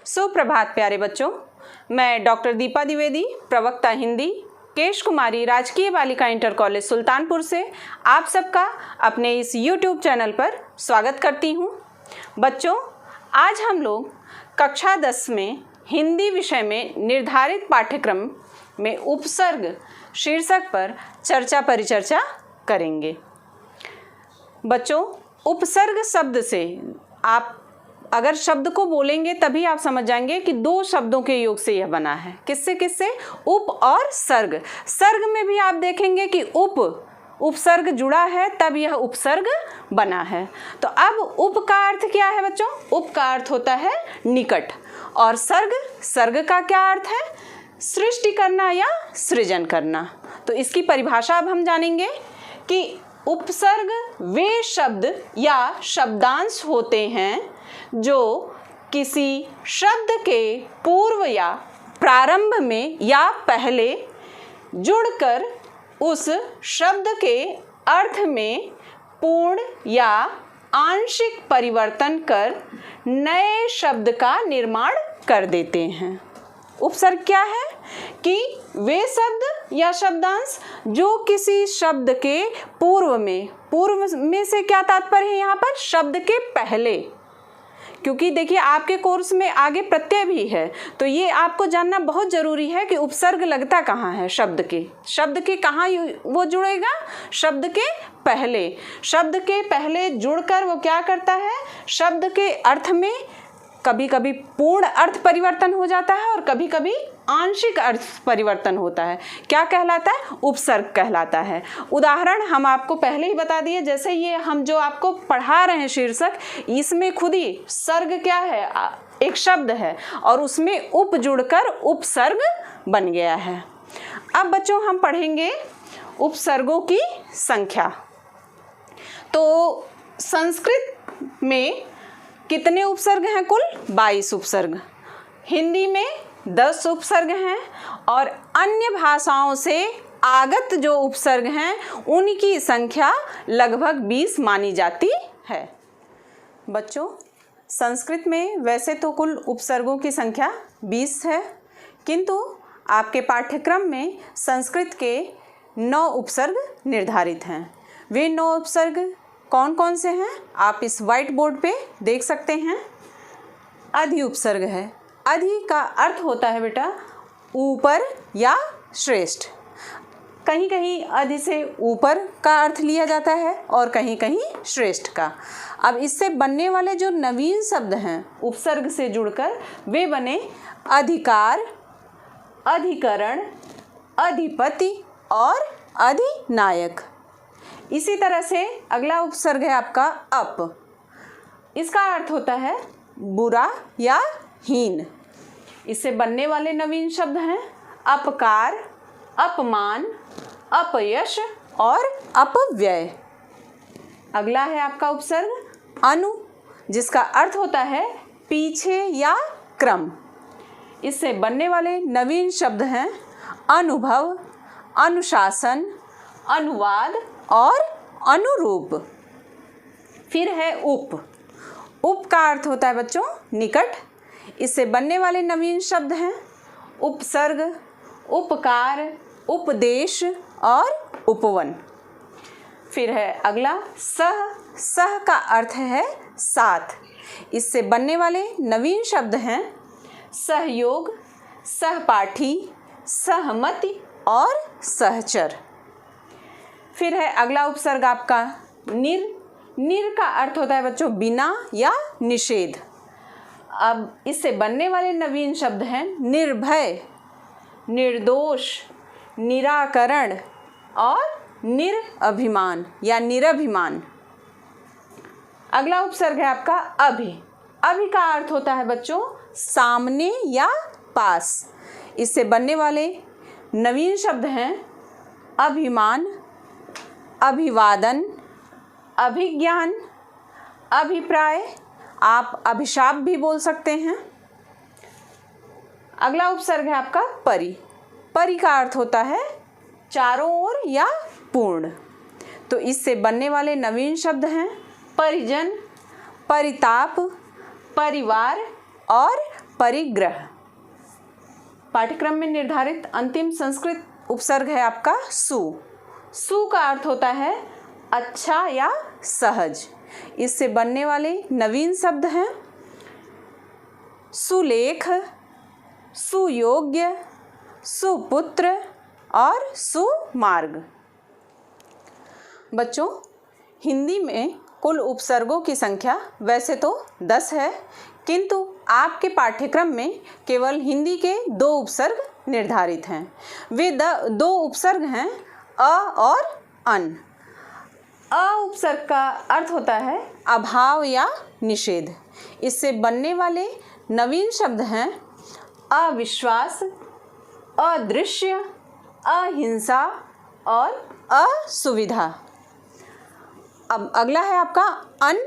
सुप्रभात प्यारे बच्चों, मैं डॉक्टर दीपा द्विवेदी, प्रवक्ता हिंदी, केश कुमारी राजकीय बालिका इंटर कॉलेज सुल्तानपुर से आप सबका अपने इस YouTube चैनल पर स्वागत करती हूँ। बच्चों, आज हम लोग कक्षा 10 में हिंदी विषय में निर्धारित पाठ्यक्रम में उपसर्ग शीर्षक पर चर्चा परिचर्चा करेंगे। बच्चों, उपसर्ग शब्द से आप अगर शब्द को बोलेंगे तभी आप समझ जाएंगे कि दो शब्दों के योग से यह बना है। किससे किससे? उप और सर्ग। सर्ग में भी आप देखेंगे कि उपसर्ग जुड़ा है, तब यह उपसर्ग बना है। तो अब उप का अर्थ क्या है बच्चों? उप का अर्थ होता है निकट, और सर्ग का क्या अर्थ है? सृष्टि करना या सृजन करना। तो इसकी परिभाषा अब हम जानेंगे कि उपसर्ग वे शब्द या शब्दांश होते हैं जो किसी शब्द के पूर्व या प्रारंभ में या पहले जुड़कर उस शब्द के अर्थ में पूर्ण या आंशिक परिवर्तन कर नए शब्द का निर्माण कर देते हैं। उपसर्ग क्या है? कि वे शब्द या शब्दांश जो किसी शब्द के पूर्व में से क्या तात्पर्य है यहाँ पर? शब्द के पहले, क्योंकि देखिए आपके कोर्स में आगे प्रत्यय भी है, तो ये आपको जानना बहुत ज़रूरी है कि उपसर्ग लगता कहाँ है शब्द के कहाँ वो जुड़ेगा? शब्द के पहले जुड़कर वो क्या करता है? शब्द के अर्थ में कभी कभी पूर्ण अर्थ परिवर्तन हो जाता है और कभी कभी आंशिक अर्थ परिवर्तन होता है। क्या कहलाता है? उपसर्ग कहलाता है। उदाहरण हम आपको पहले ही बता दिए, जैसे ये हम जो आपको पढ़ा रहे हैं शीर्षक, इसमें खुद ही सर्ग क्या है? एक शब्द है और उसमें उप जुड़कर उपसर्ग बन गया है। अब बच्चों हम पढ़ेंगे उपसर्गों की संख्या। तो संस्कृत में कितने उपसर्ग हैं? कुल 22 उपसर्ग। हिंदी में 10 उपसर्ग हैं और अन्य भाषाओं से आगत जो उपसर्ग हैं उनकी संख्या लगभग 20 मानी जाती है। बच्चों, संस्कृत में वैसे तो कुल उपसर्गों की संख्या 20 है, किंतु आपके पाठ्यक्रम में संस्कृत के 9 उपसर्ग निर्धारित हैं। वे 9 उपसर्ग कौन कौन से हैं आप इस व्हाइट बोर्ड पे देख सकते हैं। अधि उपसर्ग है। अधि का अर्थ होता है बेटा ऊपर या श्रेष्ठ। कहीं कहीं अधि से ऊपर का अर्थ लिया जाता है और कहीं कहीं श्रेष्ठ का। अब इससे बनने वाले जो नवीन शब्द हैं उपसर्ग से जुड़कर, वे बने अधिकार, अधिकरण, अधिपति और अधिनायक। इसी तरह से अगला उपसर्ग है आपका अप। इसका अर्थ होता है बुरा या हीन। इससे बनने वाले नवीन शब्द हैं अपकार, अपमान, अपयश और अपव्यय। अगला है आपका उपसर्ग अनु, जिसका अर्थ होता है पीछे या क्रम। इससे बनने वाले नवीन शब्द हैं अनुभव, अनुशासन, अनुवाद और अनुरूप। फिर है उप का अर्थ होता है बच्चों निकट। इससे बनने वाले नवीन शब्द हैं उपसर्ग, उपकार, उपदेश और उपवन। फिर है अगला सह का अर्थ है साथ। इससे बनने वाले नवीन शब्द हैं सहयोग, सहपाठी, सहमति और सहचर। फिर है अगला उपसर्ग आपका निर का अर्थ होता है बच्चों बिना या निषेध। अब इससे बनने वाले नवीन शब्द हैं निर्भय, निर्दोष, निराकरण और निरअभिमान या निरभिमान। अगला उपसर्ग है आपका अभि का अर्थ होता है बच्चों सामने या पास। इससे बनने वाले नवीन शब्द हैं अभिमान, अभिवादन, अभिज्ञान, अभिप्राय, आप अभिशाप भी बोल सकते हैं। अगला उपसर्ग है आपका परि का अर्थ होता है चारों ओर या पूर्ण। तो इससे बनने वाले नवीन शब्द हैं परिजन, परिताप, परिवार और परिग्रह। पाठ्यक्रम में निर्धारित अंतिम संस्कृत उपसर्ग है आपका सु। सु का अर्थ होता है अच्छा या सहज। इससे बनने वाले नवीन शब्द हैं सुलेख, सुयोग्य, सुपुत्र और सुमार्ग। बच्चों, हिंदी में कुल उपसर्गों की संख्या वैसे तो 10 है, किंतु आपके पाठ्यक्रम में केवल हिंदी के 2 उपसर्ग निर्धारित हैं। वे 2 उपसर्ग हैं अ और अन। अ उपसर्ग का अर्थ होता है अभाव या निषेध। इससे बनने वाले नवीन शब्द हैं अविश्वास, अदृश्य, अहिंसा और असुविधा। अब अगला है आपका अन।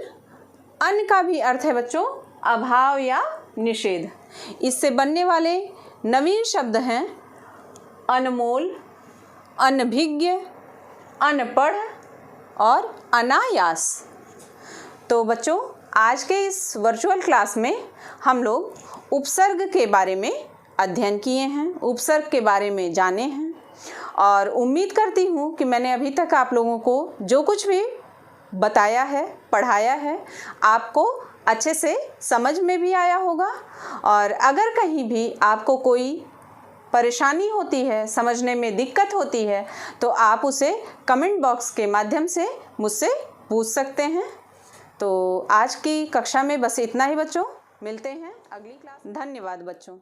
अन का भी अर्थ है बच्चों अभाव या निषेध। इससे बनने वाले नवीन शब्द हैं अनमोल, अनभिज्ञ, अनपढ़ और अनायास। तो बच्चों, आज के इस वर्चुअल क्लास में हम लोग उपसर्ग के बारे में अध्ययन किए हैं, उपसर्ग के बारे में जाने हैं और उम्मीद करती हूँ कि मैंने अभी तक आप लोगों को जो कुछ भी बताया है, पढ़ाया है, आपको अच्छे से समझ में भी आया होगा। और अगर कहीं भी आपको कोई परेशानी होती है, समझने में दिक्कत होती है, तो आप उसे कमेंट बॉक्स के माध्यम से मुझसे पूछ सकते हैं। तो आज की कक्षा में बस इतना ही बच्चों। मिलते हैं अगली क्लास। धन्यवाद बच्चों।